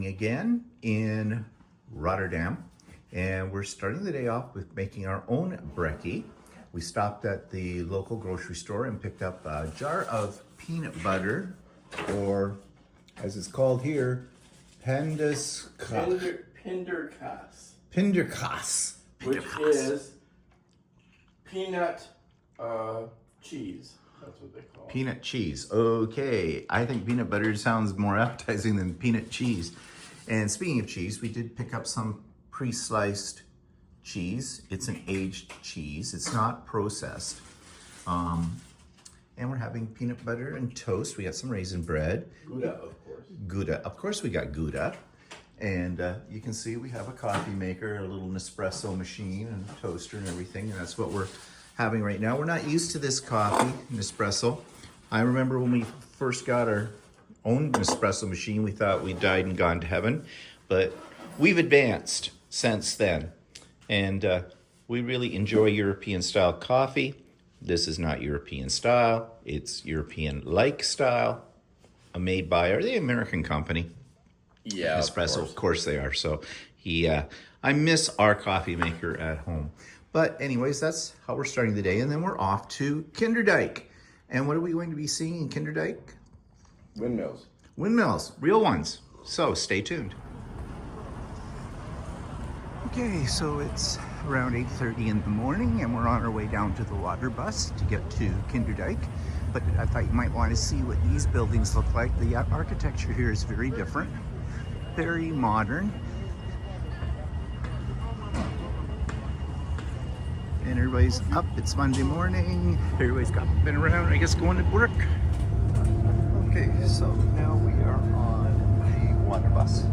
morning again in Rotterdam, and we're starting the day off with making our own brekkie. We stopped at the local grocery store and picked up a jar of peanut butter, or as it's called here, Pinderkaas. Pinderkaas. Which is peanut cheese. That's what they call it. Peanut cheese. Okay, I think peanut butter sounds more appetizing than peanut cheese. And speaking of cheese, we did pick up some pre-sliced cheese. It's an aged cheese. It's not processed. And we're having peanut butter and toast. We got some raisin bread. Gouda, of course. Gouda. Of course we got Gouda. And you can see we have a coffee maker, a little Nespresso machine and a toaster and everything. And that's what we're having right now. We're not used to this coffee, Nespresso. I remember when we first got our own Nespresso machine, we thought we died and gone to heaven. But we've advanced since then. And we really enjoy European style coffee. This is not European style. It's European-like style. Made by the American company. Yeah, Nespresso, of course they are. So I miss our coffee maker at home. But anyways, that's how we're starting the day. And then we're off to Kinderdijk. And what are we going to be seeing in Kinderdijk? Windmills. Windmills, real ones. So stay tuned. Okay, so it's around 8:30 in the morning and we're on our way down to the water bus to get to Kinderdijk. But I thought you might want to see what these buildings look like. The architecture here is very different, very modern. And everybody's up. It's Monday morning. Everybody's been around, I guess, going to work. Okay, so now we are on the water bus.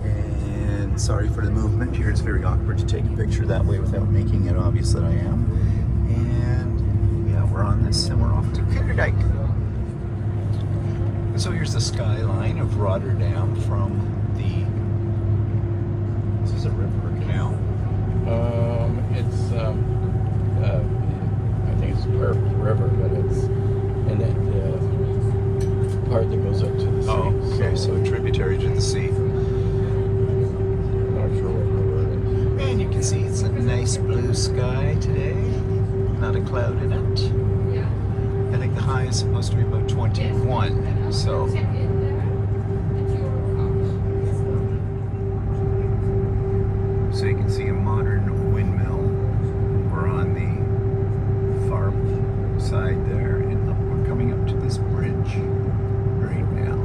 And sorry for the movement here. It's very awkward to take a picture that way without making it obvious that I am. And yeah, we're on this and we're off to Kinderdijk. So here's the skyline of Rotterdam from the... This is a river or canal? I think it's part of the river, but it's in the part that goes up to the sea. Oh, okay, so a tributary to the sea. Not sure what river it is. And you can see it's a nice blue sky today. Not a cloud in it. I think the high is supposed to be about 21, so... So you can see a modern windmill. We're on the far side there, and we're coming up to this bridge right now.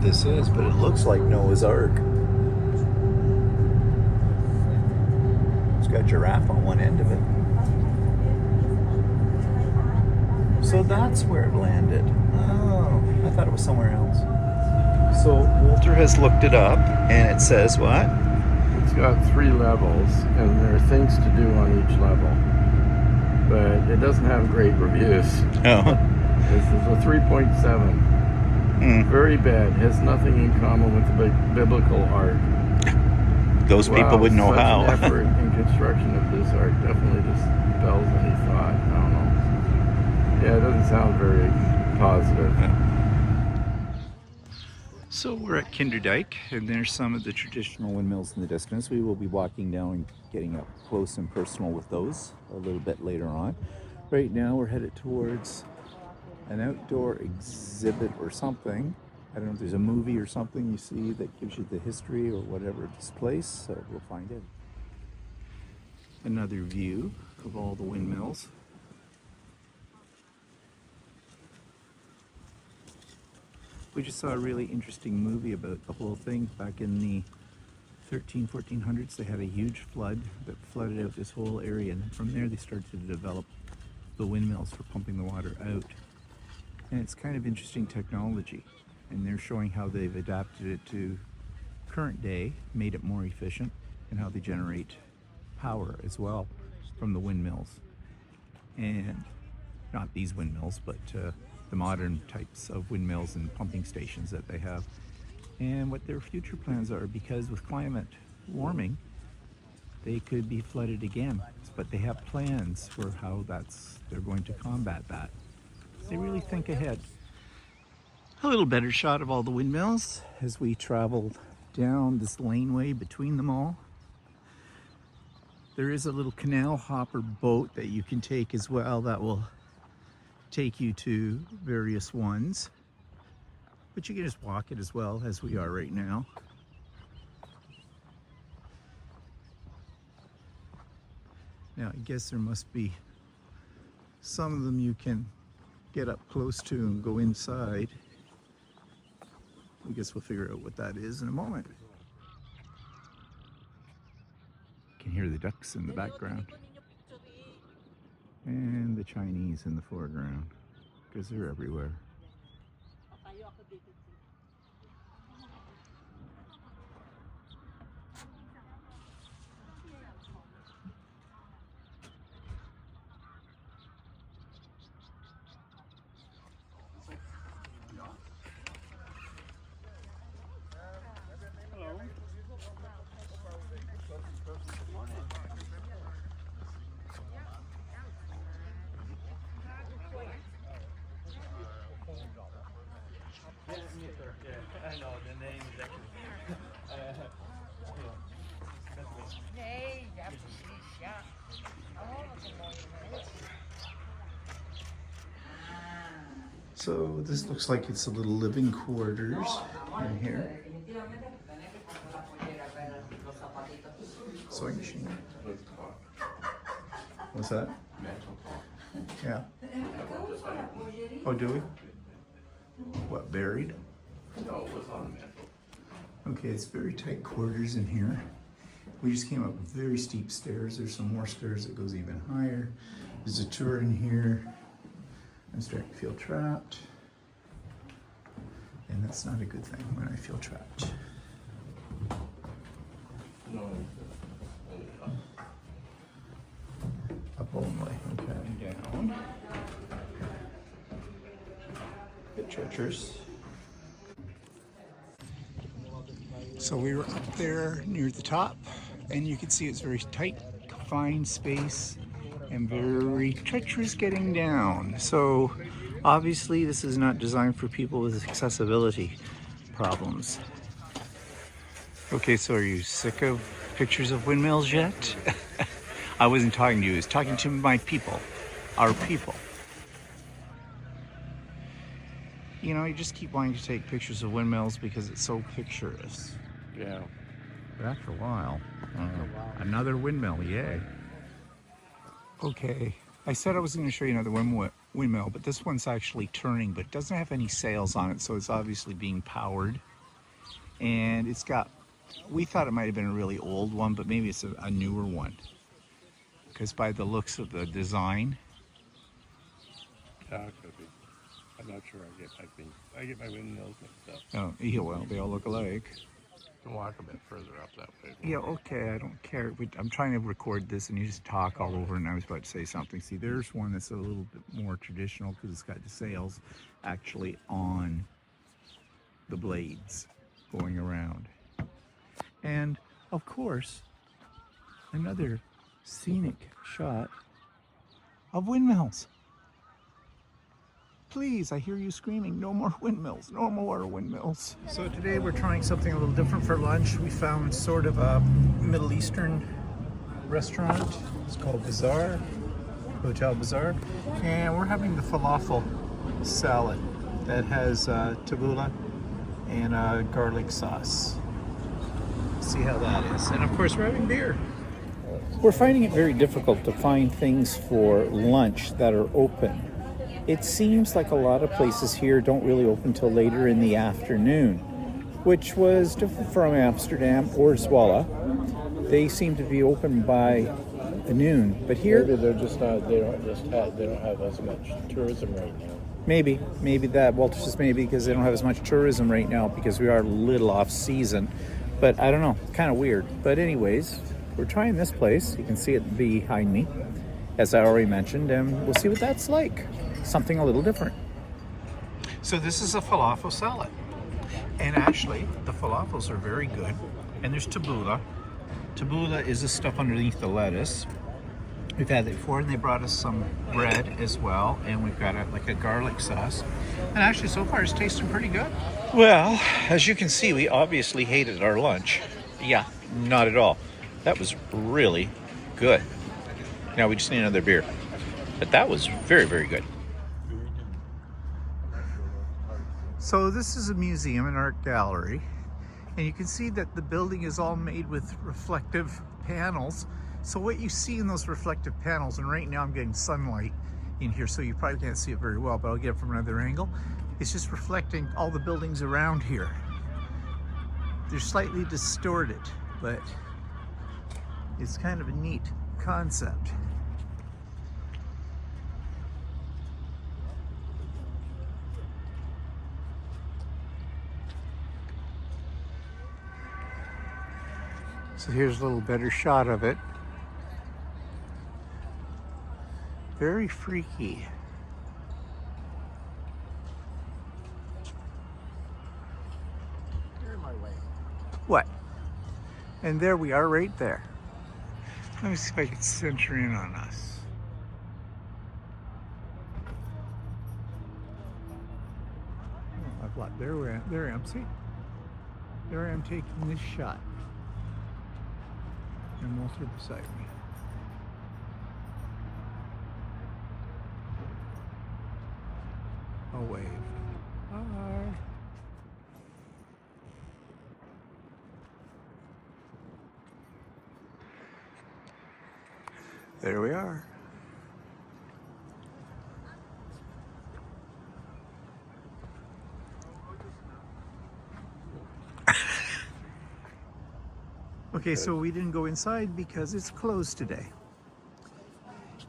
This is, but it looks like Noah's Ark. It's got a giraffe on one end of it. So that's where it landed. Oh, I thought it was somewhere else. So Walter has looked it up, and it says what? It's got 3 levels, and there are things to do on each level. But it doesn't have great reviews. Oh. This is a 3.7. Very bad. Has nothing in common with the biblical art. Those people would know such how. An effort in construction of this art definitely dispels any thought. I don't know. Yeah, it doesn't sound very positive. So we're at Kinderdijk, and there's some of the traditional windmills in the distance. We will be walking down and getting up close and personal with those a little bit later on. Right now we're headed towards an outdoor exhibit or something. I don't know if there's a movie or something you see that gives you the history or whatever of this place, so we'll find it. Another view of all the windmills. We just saw a really interesting movie about the whole thing back in the 1400s. They had a huge flood that flooded out this whole area, and from there they started to develop the windmills for pumping the water out. And it's kind of interesting technology. And they're showing how they've adapted it to current day, made it more efficient, and how they generate power as well from the windmills. And not these windmills, but the modern types of windmills and pumping stations that they have. And what their future plans are, because with climate warming, they could be flooded again. But they have plans for how they're going to combat that. They really think ahead. A little better shot of all the windmills as we travel down this laneway between them all. There is a little canal hopper boat that you can take as well that will take you to various ones. But you can just walk it as well as we are right now. Now I guess there must be some of them you can get up close to and go inside. I guess we'll figure out what that is in a moment. You can hear the ducks in the background. And the Chinese in the foreground, because they're everywhere. I know the name is actually. So this looks like it's a little living quarters in here. Sewing machine. What's that? Yeah. Oh, do we? What, buried? No, it was on the mantle. Okay, it's very tight quarters in here. We just came up very steep stairs. There's some more stairs that goes even higher. There's a tour in here. I'm starting to feel trapped. And that's not a good thing when I feel trapped. No, Up only, okay. Down. Bit treacherous. So we were up there near the top, and you can see it's very tight, confined space, and very treacherous getting down. So obviously this is not designed for people with accessibility problems. Okay, so are you sick of pictures of windmills yet? I wasn't talking to you, I was talking to my people, our people. You know, you just keep wanting to take pictures of windmills because it's so picturesque. yeah. But after a while, another windmill, yay. Okay, I said I was going to show you another windmill, but this one's actually turning, but it doesn't have any sails on it, so it's obviously being powered. And it's got, we thought it might have been a really old one, but maybe it's a newer one. Because by the looks of the design. Yeah, it could be. I'm not sure I get my windmills mixed up. Oh, yeah, well, they all look alike. You can walk a bit further up that way. Yeah, okay, I don't care. I'm trying to record this and you just talk all over, and I was about to say something. See, there's one that's a little bit more traditional because it's got the sails actually on the blades going around. And, of course, another scenic shot of windmills. Please, I hear you screaming, no more windmills, no more windmills. So today we're trying something a little different for lunch. We found sort of a Middle Eastern restaurant. It's called Bazar, Hotel Bazar. And we're having the falafel salad that has tabbouleh and garlic sauce. See how that is. And of course we're having beer. We're finding it very difficult to find things for lunch that are open. It seems like a lot of places here don't really open till later in the afternoon, which was different from Amsterdam or Zwolle. They seem to be open by noon. But here, Maybe they're just not. They don't have as much tourism right now. maybe that Walter says maybe because they don't have as much tourism right now because we are a little off season. But I don't know, kind of weird. But anyways, we're trying this place. You can see it behind me, as I already mentioned, and we'll see what that's like. Something a little different. So this is a falafel salad. And actually, the falafels are very good. And there's tabbouleh. Tabbouleh is the stuff underneath the lettuce. We've had it before, and they brought us some bread as well, and we've got like a garlic sauce. And actually, so far, it's tasting pretty good. Well, as you can see, we obviously hated our lunch. Yeah, not at all. That was really good. Now we just need another beer. But that was very, very good. So this is a museum, an art gallery, and you can see that the building is all made with reflective panels. So what you see in those reflective panels, and right now I'm getting sunlight in here, so you probably can't see it very well, but I'll get it from another angle. It's just reflecting all the buildings around here. They're slightly distorted, but it's kind of a neat concept. So here's a little better shot of it. Very freaky. You're in my way. What? And there we are right there. Let me see if I can center in on us. Oh, I've blocked. There I am. See? There I am taking this shot. And Walter beside me. I'll wave. Hi. There we are. Okay, so we didn't go inside because it's closed today.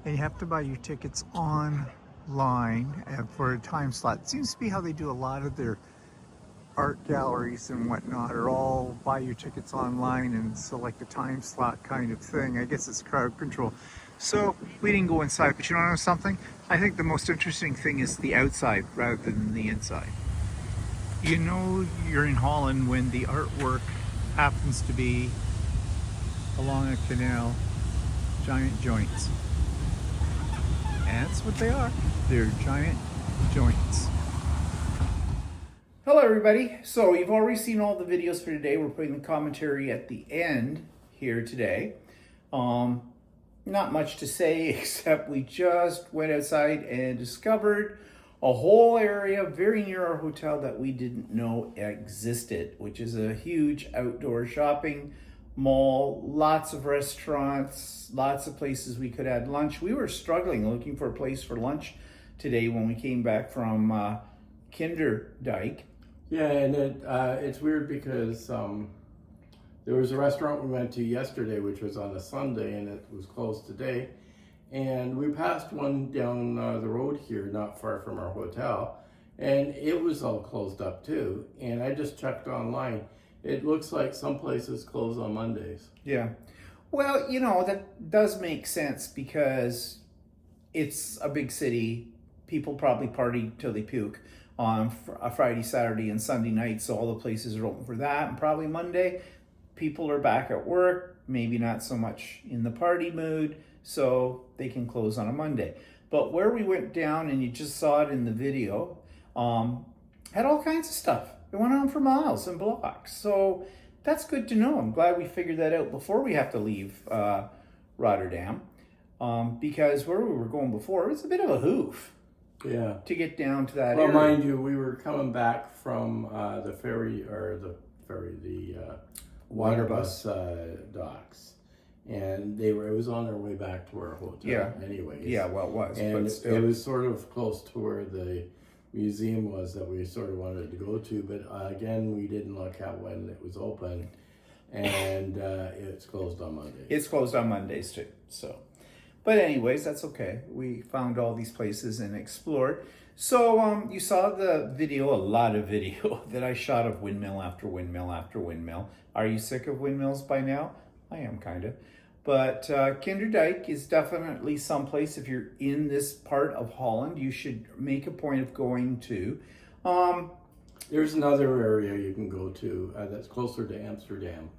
And you have to buy your tickets online and for a time slot. It seems to be how they do a lot of their art galleries and whatnot, are all buy your tickets online and select a time slot kind of thing. I guess it's crowd control. So we didn't go inside, but you know something? I think the most interesting thing is the outside rather than the inside. You know you're in Holland when the artwork happens to be along a canal, giant joints. And that's what they are. They're giant joints. Hello everybody. So you've already seen all the videos for today. We're putting the commentary at the end here today. Not much to say except we just went outside and discovered a whole area very near our hotel that we didn't know existed, which is a huge outdoor shopping mall, lots of restaurants, lots of places we could have lunch. We were struggling looking for a place for lunch today when we came back from Kinderdijk. Yeah, and it's weird because there was a restaurant we went to yesterday, which was on a Sunday, and it was closed today. And we passed one down the road here, not far from our hotel, and it was all closed up too. And I just checked online. It looks like some places close on Mondays. Yeah. Well, you know, that does make sense because it's a big city. People probably party till they puke on a Friday, Saturday, and Sunday night. So all the places are open for that. And probably Monday, people are back at work, maybe not so much in the party mood, so they can close on a Monday. But where we went down, and you just saw it in the video, had all kinds of stuff. It went on for miles and blocks. So that's good to know. I'm glad we figured that out before we have to leave Rotterdam. Because where we were going before, it was a bit of a hoof. Yeah. To get down to that well, area. Mind you, we were coming back from the water bus docks. And it was on their way back to our hotel anyways. Yeah, well, it was. And but still. it was sort of close to where the museum was that we sort of wanted to go to, but again, we didn't look at when it was open, and it's closed on Mondays. It's closed on Mondays too. So But anyways, that's okay. We found all these places and explored. So you saw the video, a lot of video that I shot of windmill after windmill after windmill. Are you sick of windmills by now? I am kind of. But Kinderdijk is definitely someplace, if you're in this part of Holland, you should make a point of going to. There's another area you can go to that's closer to Amsterdam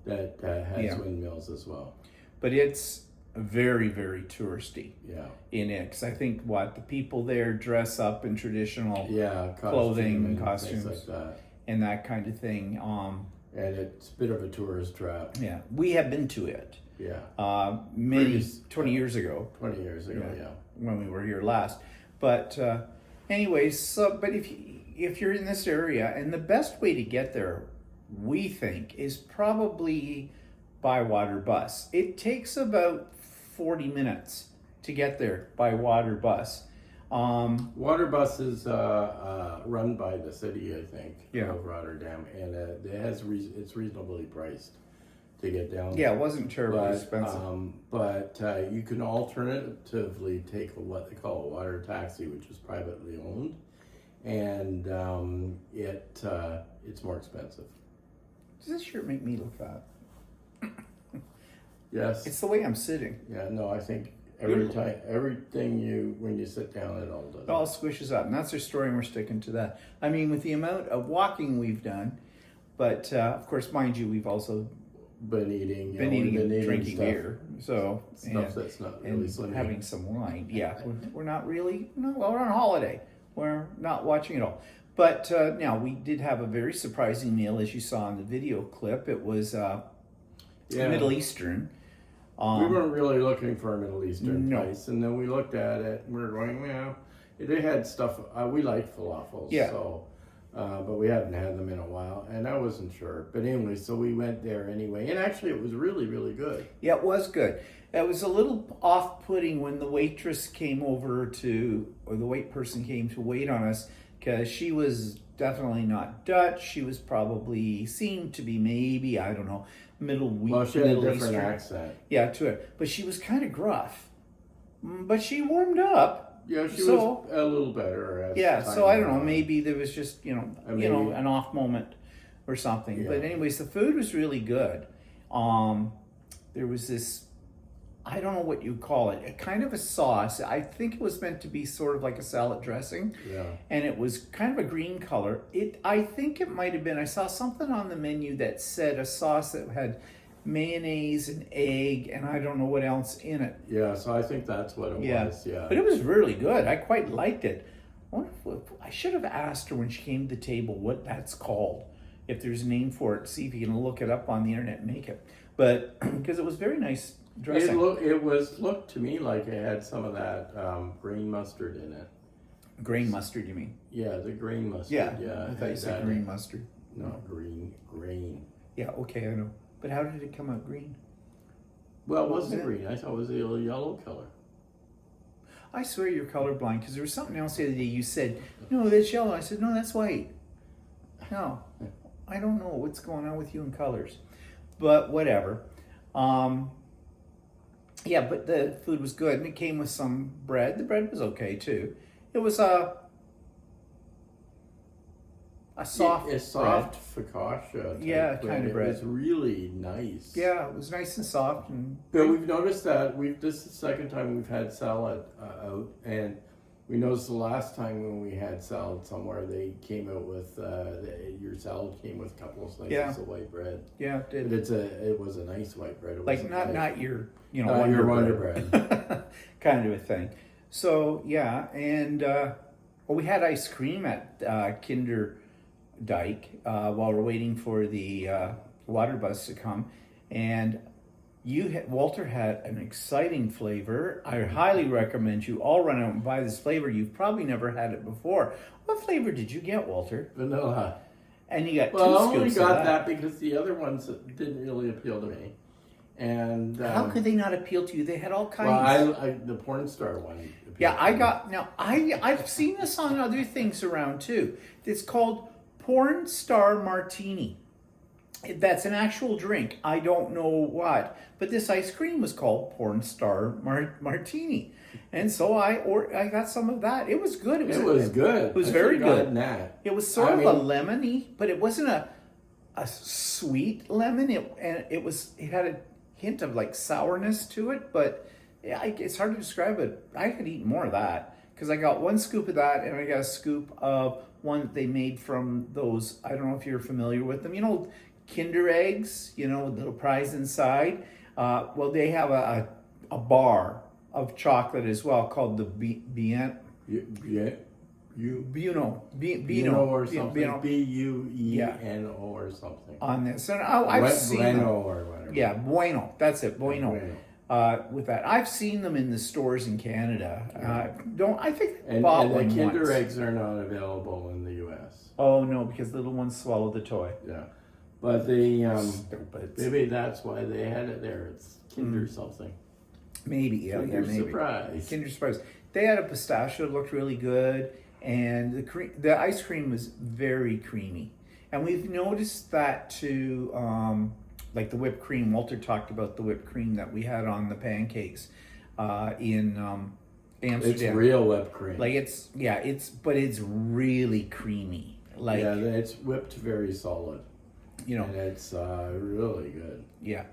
that has Yeah. windmills as well. But it's very, very touristy Yeah. in it. 'Cause I think the people there dress up in traditional Yeah, clothing, and costumes, things like that. and that kind of thing. And it's a bit of a tourist trap. Yeah, we have been to it. Yeah. Many 20 years ago 20 years ago, yeah. when we were here last. But anyways, but if you're in this area, and the best way to get there, we think, is probably by water bus. It takes about 40 minutes to get there by water bus. Water bus is run by the city, I think, Yeah. of Rotterdam, and it's reasonably priced to get down. Yeah, it wasn't terribly But, expensive. but you can alternatively take what they call a water taxi, which is privately owned, and it's more expensive. Does this shirt make me look fat? Yes. It's the way I'm sitting. Yeah. No, I think Beautiful. everything when you sit down, it all does. It all squishes up, and that's our story, and we're sticking to that. I mean, with the amount of walking we've done, but of course, mind you, we've also Been eating. been eating and drinking stuff, beer, so Stuff that's not really and slimming. having some wine. Yeah, we're not really. No, well, we're on holiday. We're not watching it all. But now we did have a very surprising meal, as you saw in the video clip. It was Middle Eastern. We weren't really looking for a Middle Eastern No. place, and then we looked at it, and we were going, well, they had stuff. We like falafels, Yeah. so, but we hadn't had them in a while, and I wasn't sure. But anyway, so we went there anyway, and actually it was really, really good. Yeah, it was good. It was a little off-putting when the waitress came over or the wait person came to wait on us, because she was definitely not Dutch. She was seemed to be maybe, I don't know, Well, she had a Middle different Eastern. accent. Yeah, to it. But she was kind of gruff. But she warmed up. Yeah, she So- was a little better. As Yeah, time so I don't went know, on. maybe there was just, Maybe- an off moment or something. Yeah. But anyways, the food was really good. There was this, I don't know what you call it, a kind of a sauce. I think it was meant to be sort of like a salad dressing. Yeah. And it was kind of a green color. I think it might have been, I saw something on the menu that said a sauce that had mayonnaise and egg and I don't know what else in it. Yeah, so I think that's what it was. Yeah. But it was really good. I quite liked it. I should have asked her when she came to the table what that's called. If there's a name for it, see if you can look it up on the internet and make it. But because it was very nice dressing. It looked to me like it had some of that green mustard in it. Grain mustard, you mean? Yeah, the green mustard. Yeah. Yeah. I it thought you had said that green in- mustard. No, green. Yeah, okay, I know. But how did it come out green? Well, it wasn't Yeah. green. I thought it was a little yellow color. I swear you're colorblind because there was something else the other day you said, no, that's yellow. I said, no, that's white. No, I don't know what's going on with you in colors. But whatever. Yeah, but the food was good and it came with some bread. The bread was okay too. It was a soft It's bread. soft focaccia. type Yeah, bread. kind of bread. It was really nice. Yeah, it was nice and soft and But we've noticed that this is the second time we've had salad out, and we noticed the last time when we had salad somewhere, they came out with your salad came with a couple of slices Yeah. of white bread. yeah, it But did. it was a nice white bread. It Like wasn't not your not your Wonder bread. kind of a thing. So yeah, and we had ice cream at Kinderdijk while we're waiting for the water bus to come, and Walter had an exciting flavor. I highly recommend you all run out and buy this flavor. You've probably never had it before. What flavor did you get, Walter? vanilla. And you got Well, I two only scoops of got that because the other ones didn't really appeal to me. And How could they not appeal to you? They had all kinds. well, I the porn star one. appealed Yeah, to me. I've seen this on other things around too. It's called Porn Star Martini. That's an actual drink. I don't know what, but this ice cream was called Porn Star Martini, and so I got some of that. It was good. It was good. It was I very should've gotten good. That. It was sort of a lemony, but it wasn't a sweet lemon. It had a hint of like sourness to it, but it's hard to describe it. I could eat more of that because I got one scoop of that, and I got a scoop of one that they made from those. I don't know if you're familiar with them. You know, Kinder eggs. You know, little prize inside. Well, they have a bar of chocolate as well called the Bueno or something. Bueno. Bueno or something. On this, and I've seen them. Bueno or whatever. Yeah, Bueno. That's it, Bueno. Bueno. With that, I've seen them in the stores in Canada. I think I And bought the one Kinder once. eggs are not available in the U.S. Oh no, because little ones swallow the toy. Yeah, but the Stupid. maybe that's why they had it there. It's Kinder something. Maybe, yeah, Kinder maybe. Surprise. Kinder Surprise. They had a pistachio that looked really good, and the ice cream was very creamy. And we've noticed that too, like the whipped cream. Walter talked about the whipped cream that we had on the pancakes in Amsterdam. It's real whipped cream. Like it's really creamy. Like it's whipped very solid. You know, and it's really good. yeah.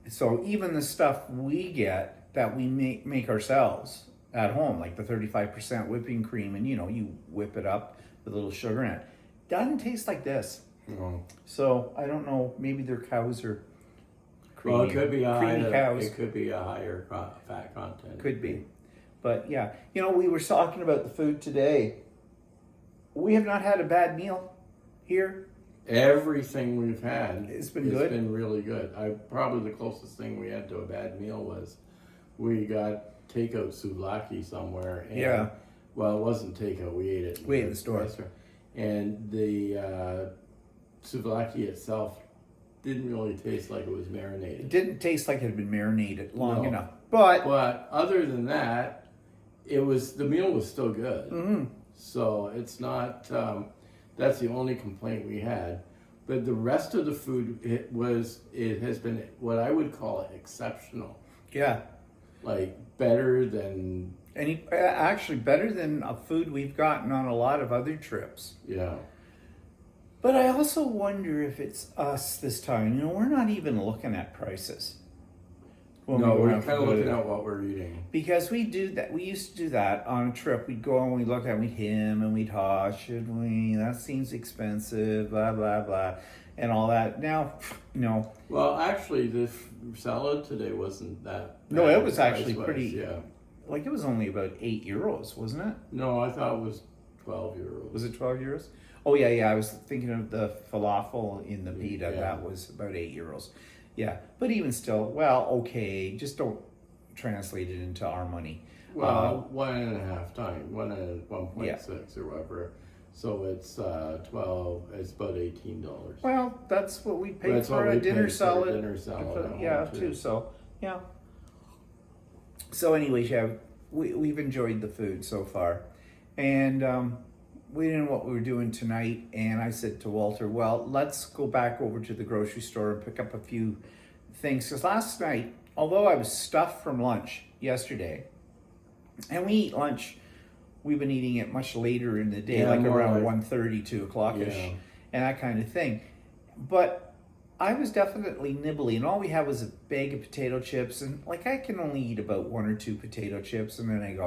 So even the stuff we get that we make ourselves at home, like the 35% whipping cream, and you whip it up with a little sugar in it, doesn't taste like this. No. So I don't know. Maybe their cows are creamy. Well, it could be creamy cows. It could be a higher fat content. Could be, but yeah. We were talking about the food today. We have not had a bad meal here. Everything we've had It's been good. It's been really good. Probably the closest thing we had to a bad meal was we got takeout souvlaki somewhere. And, Yeah. Well, it wasn't takeout. We ate it. We ate in the store. Restaurant. And the souvlaki itself didn't really taste like it was It marinated. didn't taste like it had been marinated long No. enough. But But other than that, the meal was still good. mhm. So it's not. That's the only complaint we had. But the rest of the food, it has been what I would call exceptional. yeah. Like better than, Actually better than a food we've gotten on a lot of other trips. yeah. But I also wonder if it's us this time. We're not even looking at prices. when we No, go we're out kind for of looking food. at what we're eating. Because we do that. We used to do that on a trip. We'd go and we'd look at, we'd hem and we'd should we? That seems expensive, blah, blah, blah, and all that. Now, no. Well, actually, this salad today wasn't that. No, bad it was actually price-wise, pretty. Yeah. Like it was only about €8, wasn't it? No, I thought it was €12. Was it €12? Oh yeah. I was thinking of the falafel in the pita. Yeah. That was about €8. Yeah, but even still, well, okay. Just don't translate it into our money. Well, 1.5 times, 1.6 or whatever. So it's 12. It's about $18. Well, that's what we paid That's for what a we dinner paid for a salad. dinner salad at Yeah, home, too. So yeah. So, anyways, yeah, we've enjoyed the food so far, and we didn't know what we were doing tonight. And I said to Walter, "Well, let's go back over to the grocery store and pick up a few things." Because last night, although I was stuffed from lunch yesterday, and we eat lunch, we've been eating it much later in the day, Yeah, like more around like- 1:30, 2 o'clock-ish, Yeah. and that kind of thing. But I was definitely nibbly, and all we had was a bag of potato chips, and like I can only eat about 1 or 2 potato chips, and then I go,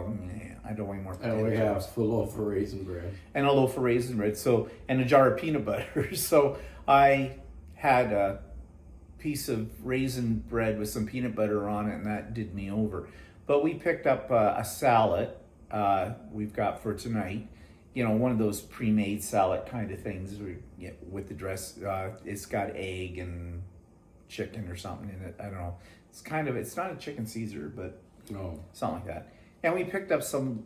I don't want more potato And we have chips. full loaf of raisin bread. And a loaf of raisin bread, and a jar of peanut butter. So I had a piece of raisin bread with some peanut butter on it, and that did me over. But we picked up a salad we've got for tonight. One of those pre-made salad kind of things with the dress. It's got egg and chicken or something in it. I don't know. It's not a chicken Caesar, but No. something like that. And we picked up some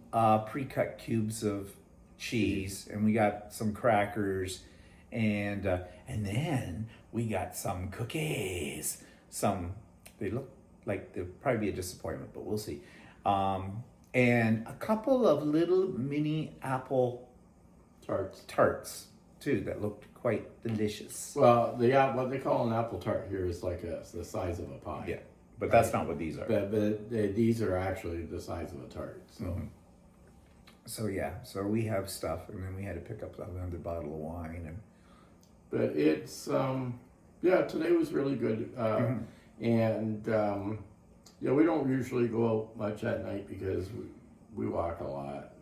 pre-cut cubes of cheese, and we got some crackers, and then we got some cookies. They look like they'll probably be a disappointment, but we'll see. And a couple of little mini apple Tarts. tarts. too that looked quite delicious. Well, what they call an apple tart here is like the size of a pie. Yeah, but that's not what these are. But these are actually the size of a tart. So. Mm-hmm. So yeah, so we have stuff, and then we had to pick up another bottle of wine, and But it's today was really good, and we don't usually go out much at night because we walk a lot.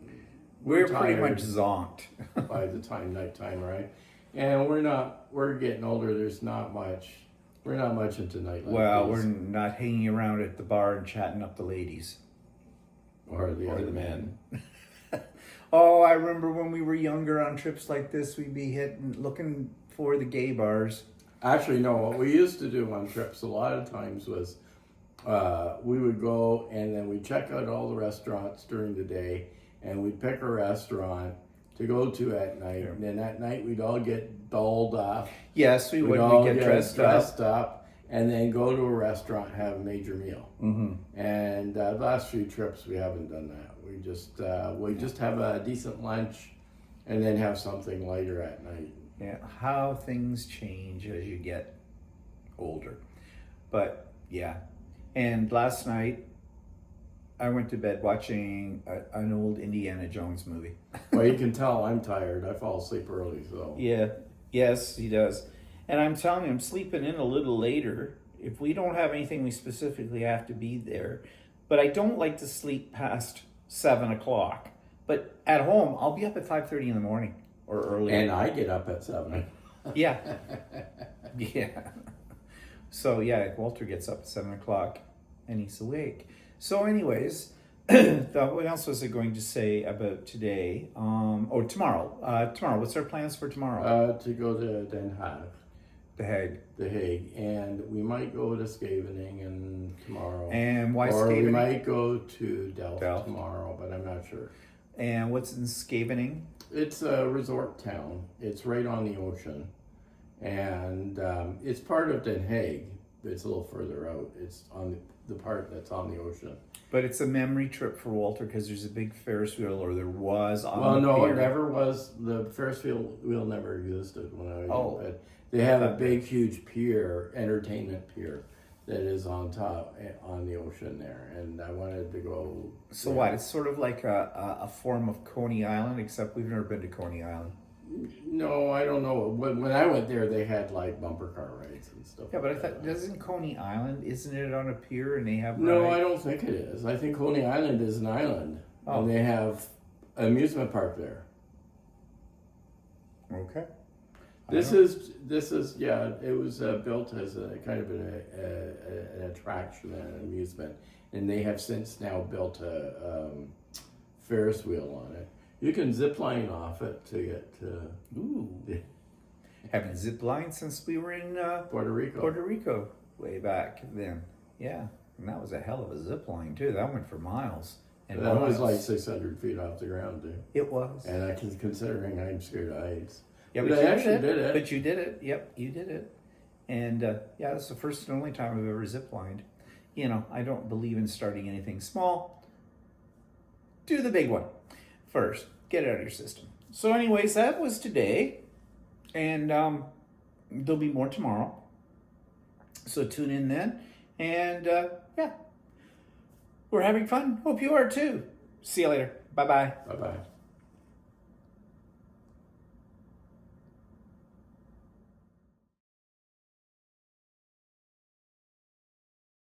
we're pretty tired much zonked. by the time nighttime, right? And we're getting older. We're not much into nightlife. Well, we're not hanging around at the bar and chatting up the ladies or the or other the men. men. Oh, I remember when we were younger on trips like this, we'd be looking for the gay bars. Actually, no. What we used to do on trips a lot of times was we would go and then we'd check out all the restaurants during the day, and we'd pick a restaurant to go to at night. Yeah. And then at night we'd all get dolled up. Yes, we We'd would. all We'd get dressed up, and then go to a restaurant, have a major meal. Mm-hmm. And the last few trips we haven't done that. We just have a decent lunch, and then have something lighter at night. Yeah, how things change as you get older. But yeah, and last night I went to bed watching an old Indiana Jones movie. Well, you can tell I'm tired. I fall asleep early, so. Yeah, yes, he does. And I'm telling you, I'm sleeping in a little later. If we don't have anything, we specifically have to be there. But I don't like to sleep past 7 o'clock. But at home, I'll be up at 5:30 in the morning or earlier. And I get up at 7. Yeah. Yeah. So yeah, Walter gets up at 7 o'clock and he's awake. So anyways, what else was I going to say about today? Tomorrow. Tomorrow, what's our plans for tomorrow? To go to Den Haag, The Hague. The Hague, and we might go to Scheveningen tomorrow. And why or we Scheveningen? might go to Delft Delft. tomorrow, but I'm not sure. And what's in Scheveningen? It's a resort town. It's right on the ocean, and it's part of Den Haag. But it's a little further out. It's on the part that's on the ocean. But it's a memory trip for Walter because there's a big Ferris wheel, or there was on Well, the no, pier. it never was. The Ferris wheel never existed when I was Oh. young. But they have a big, huge pier, entertainment pier, that is on top on the ocean there, and I wanted to go. So what? It's sort of like a form of Coney Island, except we've never been to Coney Island. No, I don't know. When I went there, they had like bumper car rides and stuff. Yeah, but I like thought, that. doesn't Coney Island, isn't it on a pier and they have No, rides? I don't think it is. I think Coney Island is an island, Oh. and they have an amusement park there. Okay. This is yeah. It was built as a kind of an attraction and an amusement, and they have since now built a Ferris wheel on it. You can zip line off it to get to Ooh. Haven't zip lined since we were in Puerto Rico. Puerto Rico way back then. Yeah. And that was a hell of a zip line too. That went for miles. And That was miles. like 600 feet off the ground, too. It was. And considering I'm scared of heights. Yeah, But I actually did it. But you did it. Yep, you did it. And yeah, that's the first and only time I've ever zip lined. You know, I don't believe in starting anything small. Do the big one first. Get it out of your system. So anyways, that was today. And there'll be more tomorrow. So tune in then. And yeah, we're having fun. Hope you are too. See you later. Bye-bye. Bye-bye.